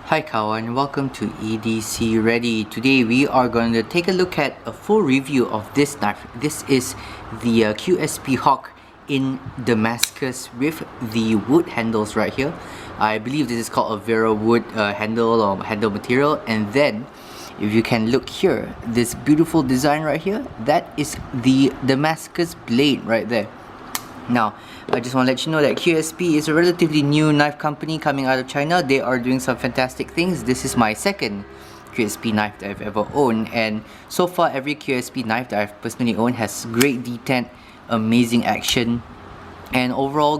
Hi kawan, welcome to EDCReady. Today we are going to take a look at a full review of this knife. This is the QSP Hawk in Damascus with the wood handles right here. I believe this is called a Verawood handle or handle material. And then if you can look here, this beautiful design right here, that is the Damascus blade right there. Now, I just want to let you know that QSP is a relatively new knife company coming out of China. They are doing some fantastic things. This is my second QSP knife that I've ever owned, and so far every QSP knife that I've personally owned has great detent, amazing action, and overall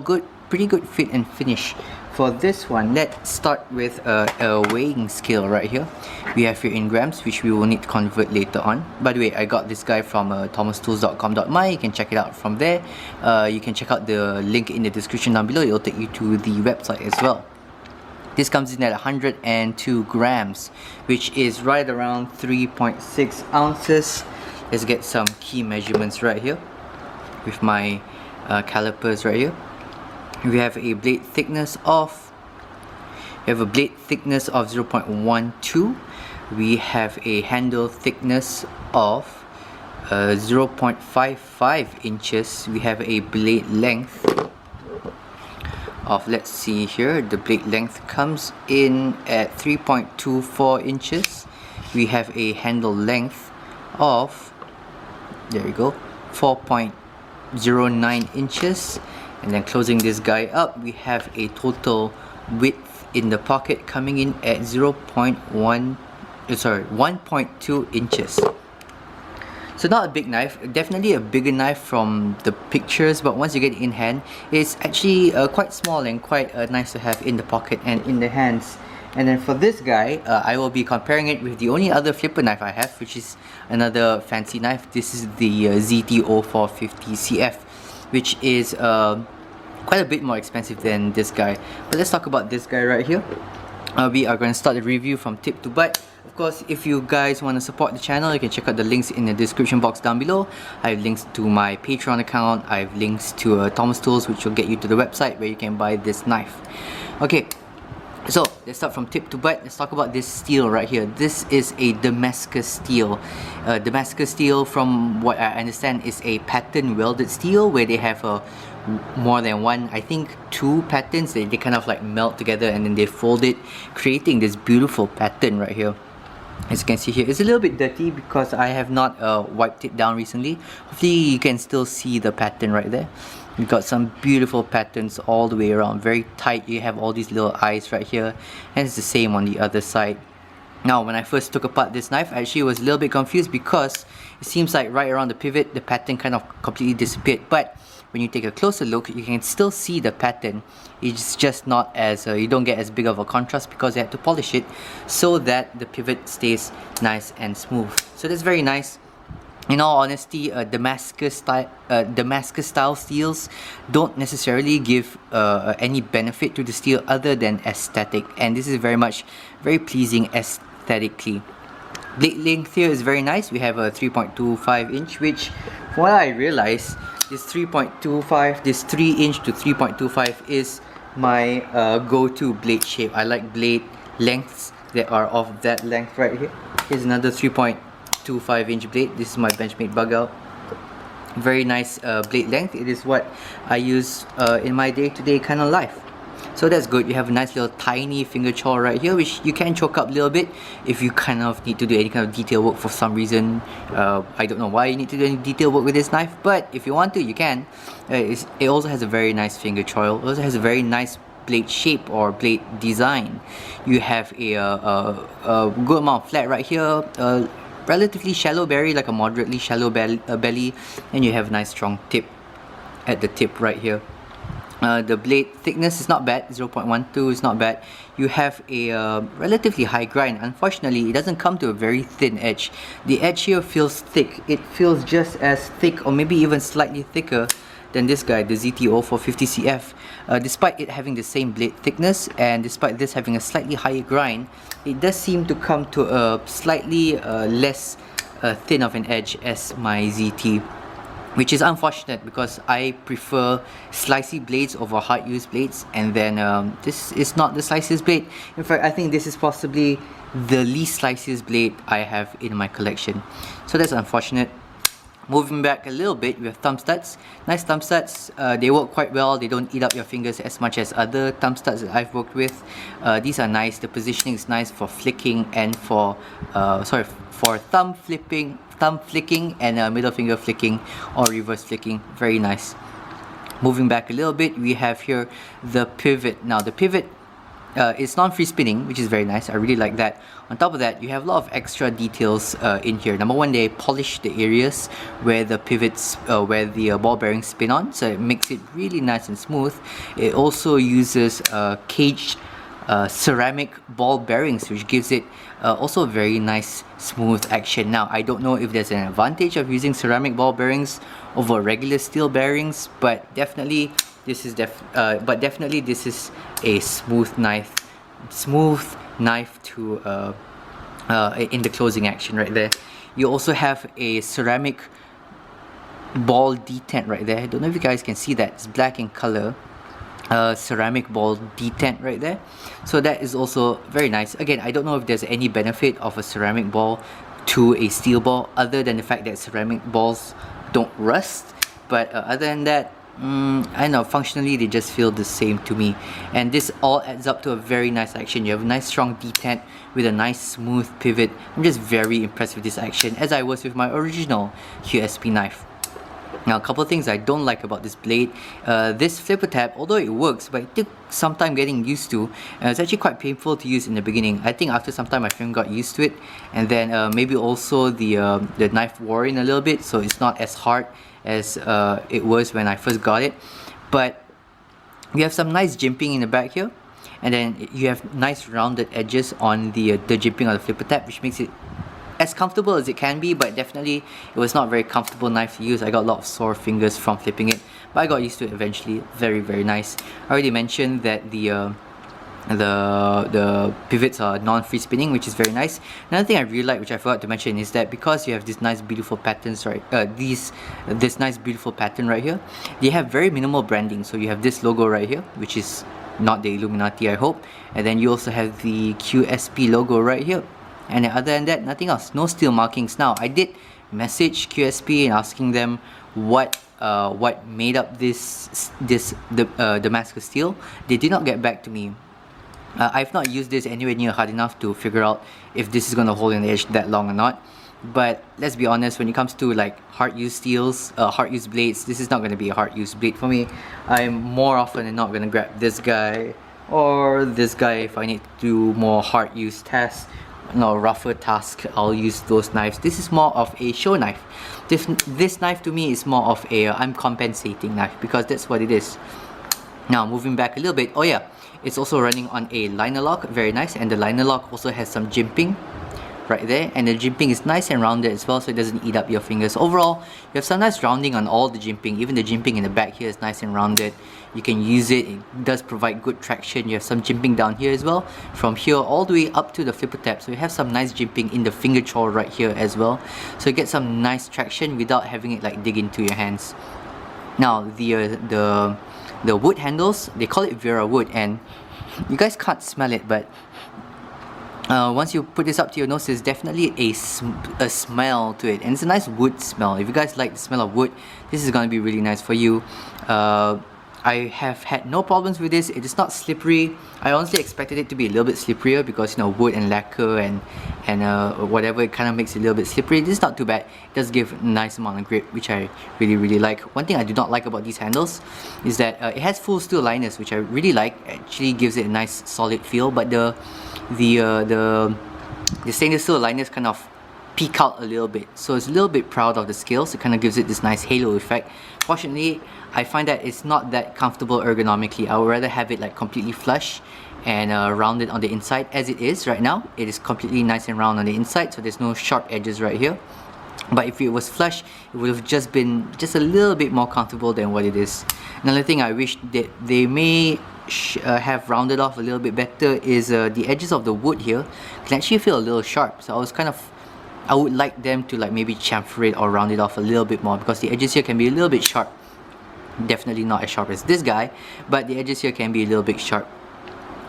pretty good fit and finish. For this one, let's start with a weighing scale right here. We have here in grams, which we will need to convert later on. By the way, I got this guy from thomastools.com.my. You can check it out from there. You can check out the link in the description down below. It will take you to the website as well. This comes in at 102 grams, which is right around 3.6 ounces. Let's get some key measurements right here with my calipers right here. We have a blade thickness of 0.12. We have a handle thickness of 0.55 inches. We have a blade length of, let's see here, the blade length comes in at 3.24 inches. We have a handle length of, there you go, 4.09 inches. And then closing this guy up, we have a total width in the pocket coming in at 1.2 inches. So not a big knife, definitely a bigger knife from the pictures, but once you get it in hand, it's actually quite small and quite nice to have in the pocket and in the hands. And then for this guy, I will be comparing it with the only other flipper knife I have, which is another fancy knife. This is the ZT0450CF, which is quite a bit more expensive than this guy. But let's talk about this guy right here. We are going to start the review from tip to butt. Of course, if you guys want to support the channel, you can check out the links in the description box down below. I have links to my Patreon account. I have links to Thomas Tools, which will get you to the website where you can buy this knife. Okay, so let's start from tip to butt. Let's talk about this steel right here. This is a Damascus steel. Damascus steel, from what I understand, is a pattern welded steel where they have more than one, I think two patterns. They kind of like melt together and then they fold it, creating this beautiful pattern right here. As you can see here, it's a little bit dirty because I have not wiped it down recently. Hopefully you can still see the pattern right there. We've got some beautiful patterns all the way around, very tight. You have all these little eyes right here, and it's the same on the other side. Now, when I first took apart this knife, I actually was a little bit confused because it seems like right around the pivot, the pattern kind of completely disappeared. But when you take a closer look, you can still see the pattern. It's just not as, you don't get as big of a contrast because you have to polish it so that the pivot stays nice and smooth. So that's very nice. In all honesty, Damascus style steels don't necessarily give any benefit to the steel other than aesthetic, and this is very pleasing aesthetically. Blade length here is very nice. We have a 3.25 inch, which from what I realized, this 3.25, this 3 inch to 3.25 is my go-to blade shape. I like blade lengths that are of that length right here. Here's another 3.25 inch blade. This is my Benchmade bug out. Very nice blade length. It is what I use in my day-to-day kind of life. So that's good. You have a nice little tiny finger choil right here, which you can choke up a little bit if you kind of need to do any kind of detail work for some reason. I don't know why you need to do any detail work with this knife, but if you want to, you can. It also has a very nice finger choil. It also has a very nice blade shape or blade design. You have a good amount of flat right here. Relatively shallow belly, like a moderately shallow belly, and you have a nice strong tip at the tip right here. The blade thickness is not bad, 0.12 is not bad. You have a relatively high grind. Unfortunately, it doesn't come to a very thin edge. The edge here feels thick. It feels just as thick or maybe even slightly thicker than this guy, the ZT0450CF. Despite it having the same blade thickness and despite this having a slightly higher grind, it does seem to come to a slightly less thin of an edge as my ZT. which is unfortunate because I prefer slicey blades over hard use blades, and then this is not the slicest blade. In fact, I think this is possibly the least slicest blade I have in my collection, so that's unfortunate. Moving back a little bit, we have thumb studs. Nice thumb studs. They work quite well. They don't eat up your fingers as much as other thumb studs that I've worked with. These are nice. The positioning is nice for flicking and for for thumb flicking and middle finger flicking or reverse flicking. Very nice. Moving back a little bit, we have here the pivot. Now the pivot it's non-free spinning, which is very nice. I really like that. On top of that, you have a lot of extra details in here. Number one, they polish the areas where the pivots, where the ball bearings spin on, so it makes it really nice and smooth. It also uses caged ceramic ball bearings, which gives it also a very nice smooth action. Now, I don't know if there's an advantage of using ceramic ball bearings over regular steel bearings, but definitely this is this is a smooth knife to in the closing action right there. You also have a ceramic ball detent right there. I don't know if you guys can see that. It's black in color. Ceramic ball detent right there, so that is also very nice. Again, I don't know if there's any benefit of a ceramic ball to a steel ball other than the fact that ceramic balls don't rust, but other than that, I know functionally they just feel the same to me, and this all adds up to a very nice action. You have a nice strong detent with a nice smooth pivot. I'm just very impressed with this action, as I was with my original QSP knife. Now, a couple of things I don't like about this blade. This flipper tab, although it works, but it took some time getting used to. It's actually quite painful to use in the beginning. I think after some time my friend got used to it, and then maybe also the knife wore in a little bit, so it's not as hard as it was when I first got it. But you have some nice jimping in the back here, and then you have nice rounded edges on the jimping of the flipper tab, which makes it as comfortable as it can be, but definitely it was not a very comfortable knife to use. I got a lot of sore fingers from flipping it, but I got used to it eventually. Very, very nice. I already mentioned that the pivots are non-free spinning, which is very nice. Another thing I really like, which I forgot to mention, is that because you have this nice beautiful patterns right this nice beautiful pattern right here, they have very minimal branding. So you have this logo right here, which is not the Illuminati, I hope, and then you also have the QSP logo right here. And other than that, nothing else. No steel markings. Now, I did message QSP and asking them what made up the Damascus steel. They did not get back to me. I've not used this anywhere near hard enough to figure out if this is going to hold an edge that long or not. But let's be honest, when it comes to like hard use steels, hard use blades, this is not going to be a hard use blade for me. I'm more often than not going to grab this guy or this guy if I need to do more hard use tests. No, rougher task, I'll use those knives. This is more of a show knife. This knife to me is more of a I'm compensating knife, because that's what it is. Now, moving back a little bit, oh yeah, it's also running on a liner lock, very nice, and the liner lock also has some jimping right there, and the jimping is nice and rounded as well, so it doesn't eat up your fingers. Overall, you have some nice rounding on all the jimping. Even the jimping in the back here is nice and rounded. You can use it. It does provide good traction. You have some jimping down here as well, from here all the way up to the flipper tab. So you have some nice jimping in the finger choil right here as well, so you get some nice traction without having it like dig into your hands. Now the wood handles, they call it Verawood, and you guys can't smell it, but once you put this up to your nose, there's definitely a smell to it, and it's a nice wood smell. If you guys like the smell of wood, this is going to be really nice for you. I have had no problems with this. It is not slippery. I honestly expected it to be a little bit slipperier because, you know, wood and lacquer and whatever, it kind of makes it a little bit slippery. This is not too bad. It does give a nice amount of grip, which I really like. One thing I do not like about these handles is that it has full steel liners, which I really like. It actually gives it a nice solid feel, but the stainless steel liners kind of peek out a little bit, so it's a little bit proud of the scales. It kind of gives it this nice halo effect. Fortunately, I find that it's not that comfortable ergonomically. I would rather have it like completely flush and rounded on the inside. As it is right now, it is completely nice and round on the inside, so there's no sharp edges right here. But if it was flush, it would have just been just a little bit more comfortable than what it is. Another thing I wish that they may have rounded off a little bit better is the edges of the wood here can actually feel a little sharp. So I was kind of I would like them to like maybe chamfer it or round it off a little bit more, because the edges here can be a little bit sharp. Definitely not as sharp as this guy, but the edges here can be a little bit sharp.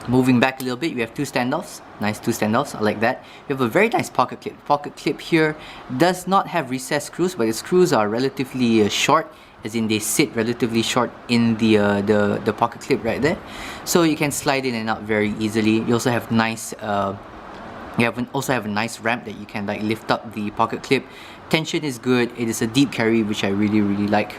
Moving back a little bit, we have two standoffs. Nice two standoffs, I like that. We have a very nice pocket clip. Pocket clip here does not have recessed screws, but the screws are relatively short, as in they sit relatively short in the pocket clip right there. So you can slide in and out very easily. You also have nice also have a nice ramp that you can like lift up the pocket clip. Tension is good. It is a deep carry, which I really like.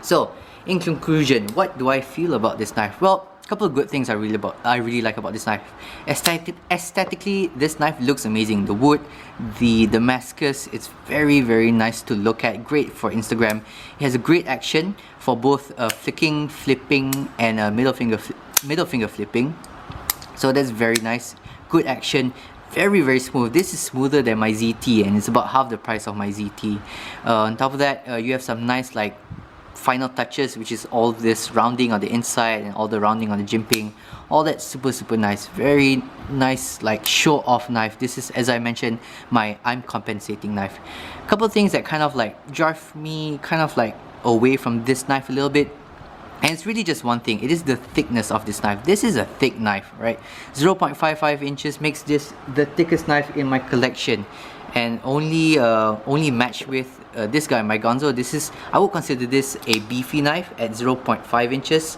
So in conclusion, what do I feel about this knife? Well, a couple of good things I really like about this knife. Aesthetically, this knife looks amazing. The wood, the Damascus, it's very nice to look at. Great for Instagram. It has a great action for both flicking, flipping, and middle finger flipping. So that's very nice. Good action. Very smooth. This is smoother than my ZT, and it's about half the price of my ZT. On top of that, you have some nice like final touches, which is all this rounding on the inside and all the rounding on the jimping. All that super nice. Very nice like show off knife. This is, as I mentioned, my I'm compensating knife. A couple of things that kind of like drive me kind of like away from this knife a little bit, and it's really just one thing. It is the thickness of this knife. This is a thick knife, right? 0.55 inches makes this the thickest knife in my collection, and only matched with this guy, my Gonzo. This is, I would consider this a beefy knife at 0.5 inches.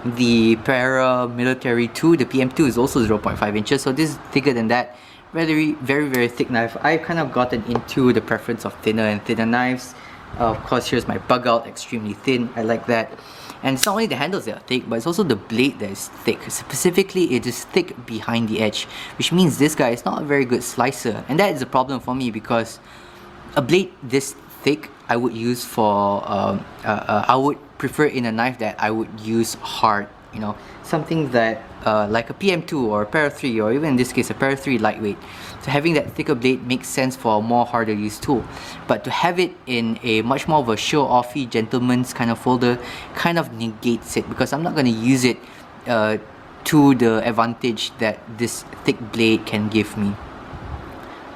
The Paramilitary 2, the PM2, is also 0.5 inches, so this is thicker than that. Very thick knife. I've kind of gotten into the preference of thinner and thinner knives. Of course, here's my bug out, extremely thin. I like that. And it's not only the handles that are thick, but it's also the blade that is thick. Specifically, it is thick behind the edge, which means this guy is not a very good slicer. And that is a problem for me, because a blade this thick I would use for I would prefer in a knife that I would use hard, you know, something that like a PM2 or a Para 3, or even in this case a Para 3 lightweight. So having that thicker blade makes sense for a more harder use tool, but to have it in a much more of a show-offy gentleman's kind of folder kind of negates it, because I'm not going to use it to the advantage that this thick blade can give me.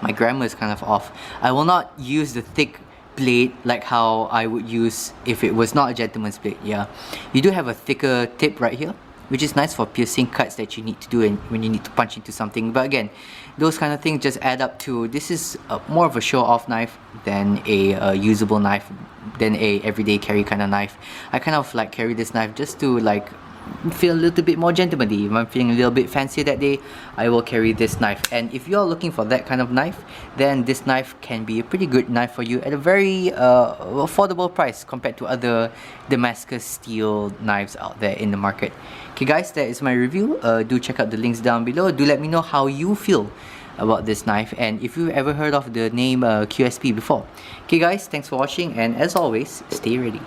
My grammar is kind of off. I will not use the thick blade like how I would use if it was not a gentleman's blade. Yeah, you do have a thicker tip right here, which is nice for piercing cuts that you need to do and when you need to punch into something. But again, those kind of things just add up to, this is more of a show-off knife than a usable knife, than a everyday carry kind of knife. I kind of like carry this knife just to like feel a little bit more gentlemanly. If I'm feeling a little bit fancier that day, I will carry this knife. And if you're looking for that kind of knife, then this knife can be a pretty good knife for you at a very affordable price compared to other Damascus steel knives out there in the market. Okay guys, that is my review. Do check out the links down below. Do let me know how you feel about this knife, and if you've ever heard of the name QSP before. Okay guys, thanks for watching, and as always, stay ready.